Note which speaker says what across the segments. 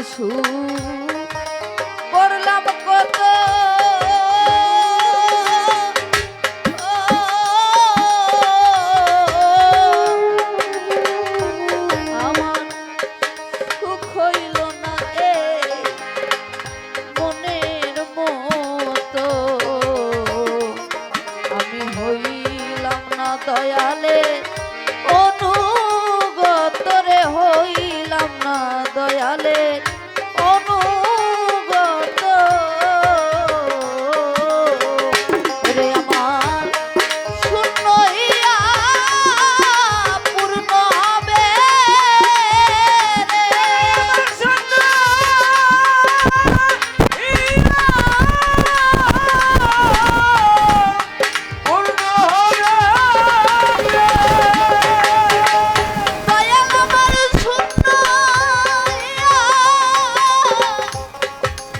Speaker 1: কিছু করলাম কত আমার সুখ হইল না এ মনের মতো আমি হইলাম না দয়ালে অনুগত রে হইলাম না দয়ালে অনুগত রে আমার শূন্য ইয়া পূর্ণ হবে রে আমার শূন্য ইয়া পূর্ণ হবে দয়াল আমার শূন্য ইয়া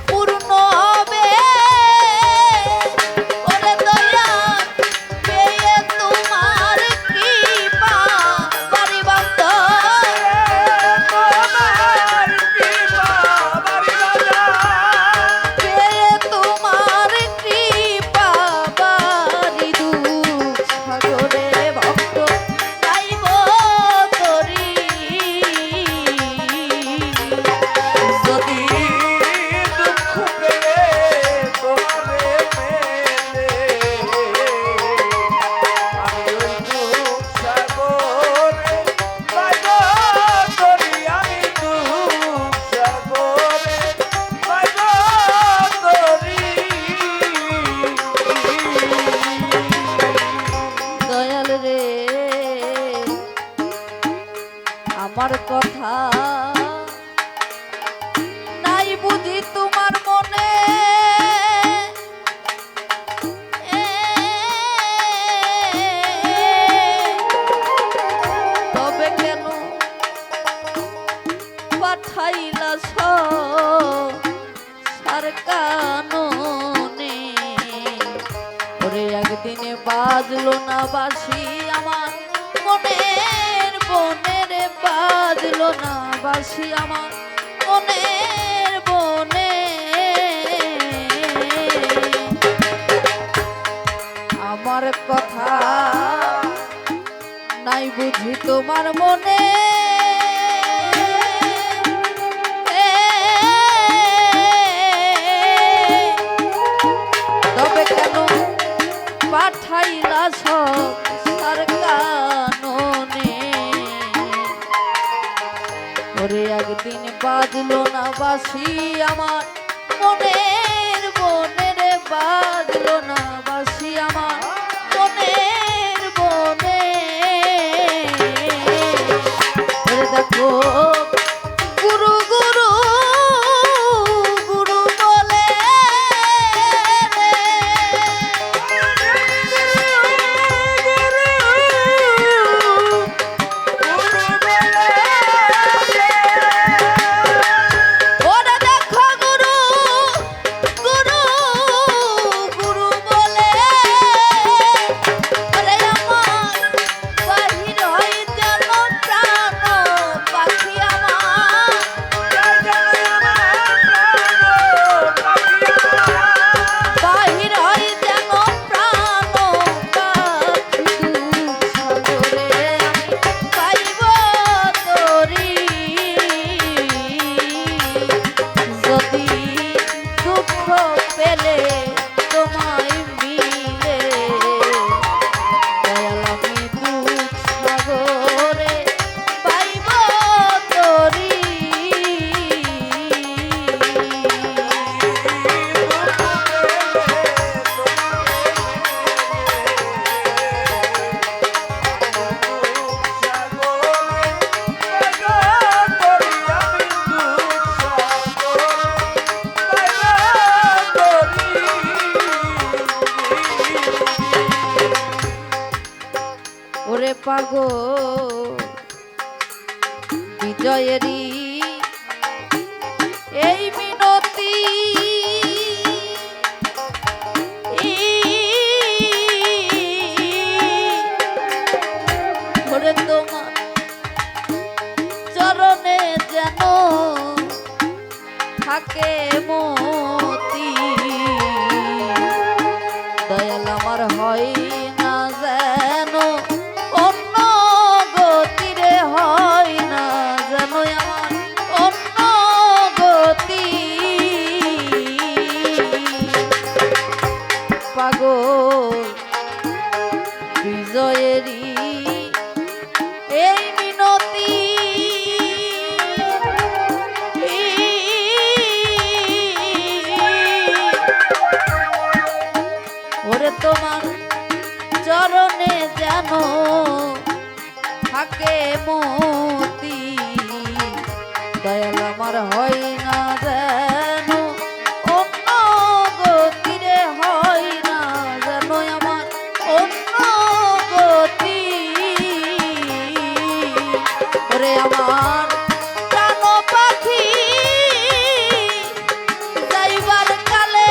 Speaker 1: পূর্ণ হবে ওরে দয়াল পেয়ে তোমার কৃপা বাড়ি বান্ধব তোমার কৃপা বাড়ি বান্ধব পেয়ে তোমার কৃপা বাড়ি দুঃখ সাগরে ভক্ত গাইব তরি যদি দুঃখ পেয়ে তোমারে পেলে আমি ওই দুঃখ সাগরে গাইব তরি আমি দুঃখ সাগরে গাইব তরি দয়াল রে আমার কথা নাই বুঝি তোমার মনে তবে কেন পাঠাইলা সার কাননে ওরে একদিনে বাজলো না বাঁশি আমার মনের বনের বাজলো না বাঁশি আমার মনের বনে আমার কথা নাই বুঝি তোমার মনে তবে কেন পাঠাইলা সার কাননে ওরে একদিন বাজলো না বাঁশি আমার মনের বনের বাজলো না বাঁশি আমার মনের বনে ওরে দেখো গুরু গুরু গুরু বলে ওরে দেখো গুরু গুরু গুরু বলে ওরে আমার বাহির হই যেন প্রাণ পাখি আমার বাহির হই যেন প্রাণ পাখি সাগরে আমি পাইব তরি যদি দুঃখ পেলে তোমায় মিলে দয়াল আমি দুঃখ সাগরে পাইব তরি ওরে পাগো বিজয়েরই এই মিনতি ওরে তোমার চরণে যেন থাকে মতি দয়াল আমার হয় না যেন অন্য গতিরে হয় না যেন আমার অন্য গতি পাগল বিজয়েরই এই মিনতি ওরে তোমার চরণে যেন থাকে মতি দয়াল আমার হয় না যেন অন্য গতিরে হয় না যেন আমার অন্য গতি ওরে আমার প্রাণ পাখি যাইবার কালে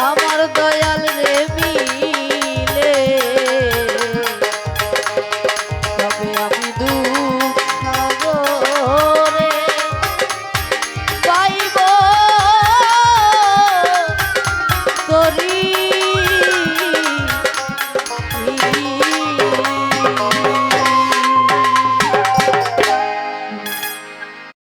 Speaker 1: আমার দয়াল রে মিলে তবে আমি দুঃখ সাগরে পাইব তরি